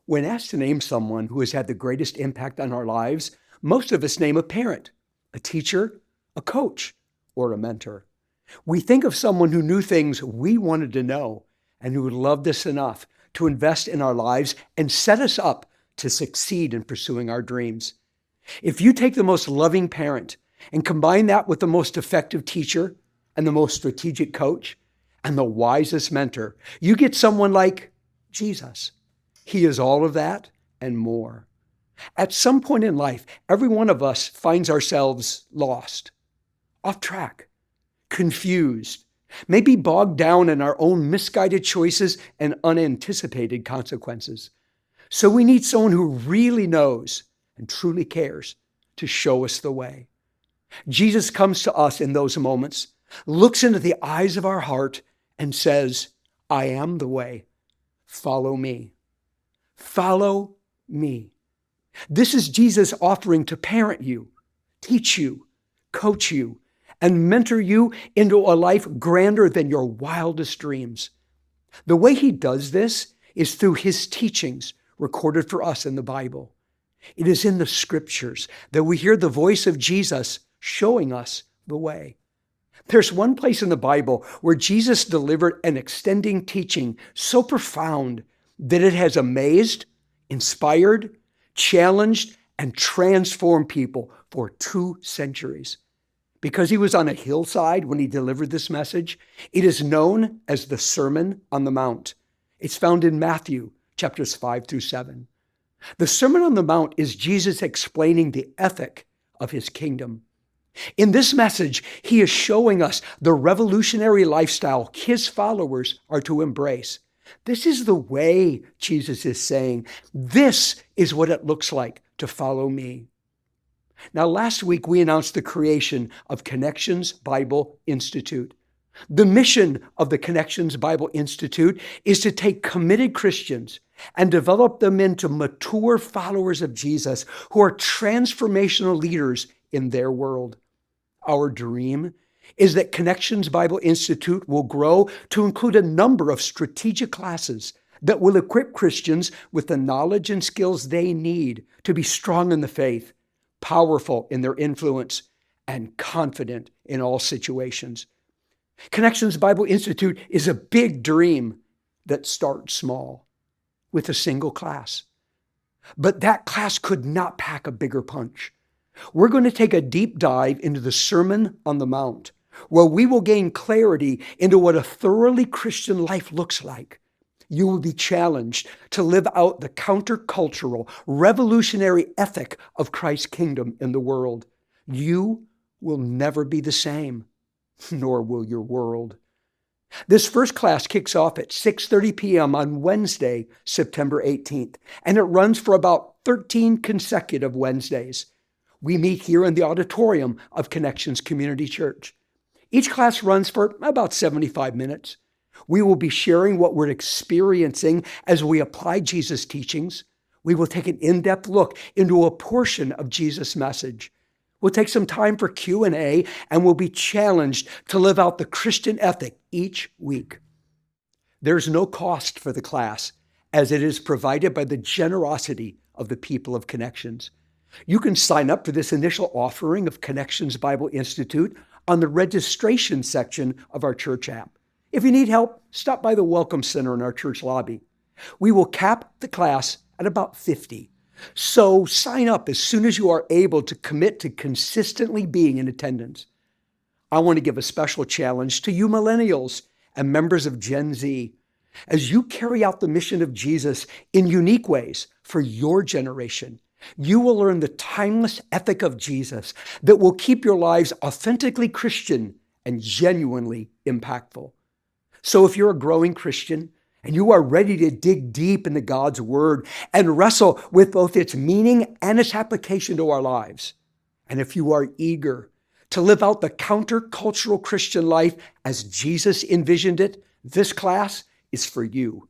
When asked to name someone who has had the greatest impact on our lives, most of us name a parent, a teacher, a coach, or a mentor. We think of someone who knew things we wanted to know and who loved us enough to invest in our lives and set us up to succeed in pursuing our dreams. If you take the most loving parent and combine that with the most effective teacher and the most strategic coach and the wisest mentor, you get someone like Jesus. He is all of that and more. At some point in life, every one of us finds ourselves lost, off track, confused, maybe bogged down in our own misguided choices and unanticipated consequences. So we need someone who really knows and truly cares to show us the way. Jesus comes to us in those moments, looks into the eyes of our heart and says, I am the way. Follow me. Follow me. This is Jesus offering to parent you, teach you, coach you, and mentor you into a life grander than your wildest dreams. The way he does this is through his teachings recorded for us in the Bible. It is in the scriptures that we hear the voice of Jesus showing us the way. There's one place in the Bible where Jesus delivered an extending teaching so profound that it has amazed, inspired, challenged, and transformed people for 2 centuries. Because he was on a hillside when he delivered this message, it is known as the Sermon on the Mount. It's found in Matthew chapters 5 through 7. The Sermon on the Mount is Jesus explaining the ethic of his kingdom. In this message, he is showing us the revolutionary lifestyle his followers are to embrace. This is the way, Jesus is saying. This is what it looks like to follow me. Now, last week, we announced the creation of Connections Bible Institute. The mission of the Connections Bible Institute is to take committed Christians and develop them into mature followers of Jesus who are transformational leaders in their world. Our dream is that Connections Bible Institute will grow to include a number of strategic classes that will equip Christians with the knowledge and skills they need to be strong in the faith, powerful in their influence, and confident in all situations. Connections Bible Institute is a big dream that starts small with a single class. But that class could not pack a bigger punch. We're going to take a deep dive into the Sermon on the Mount, where we will gain clarity into what a thoroughly Christian life looks like. You will be challenged to live out the countercultural, revolutionary ethic of Christ's kingdom in the world. You will never be the same, nor will your world. This first class kicks off at 6:30 p.m. on Wednesday, September 18th, and it runs for about 13 consecutive Wednesdays. We meet here in the auditorium of Connections Community Church. Each class runs for about 75 minutes. We will be sharing what we're experiencing as we apply Jesus' teachings. We will take an in-depth look into a portion of Jesus' message. We'll take some time for Q&A, and we'll be challenged to live out the Christian ethic each week. There's no cost for the class, as it is provided by the generosity of the people of Connections. You can sign up for this initial offering of Connections Bible Institute on the registration section of our church app. If you need help, stop by the Welcome Center in our church lobby. We will cap the class at about 50. So sign up as soon as you are able to commit to consistently being in attendance. I want to give a special challenge to you millennials and members of Gen Z. As you carry out the mission of Jesus in unique ways for your generation, you will learn the timeless ethic of Jesus that will keep your lives authentically Christian and genuinely impactful. So if you're a growing Christian and you are ready to dig deep into God's word and wrestle with both its meaning and its application to our lives, and if you are eager to live out the countercultural Christian life as Jesus envisioned it, this class is for you.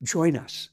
Join us.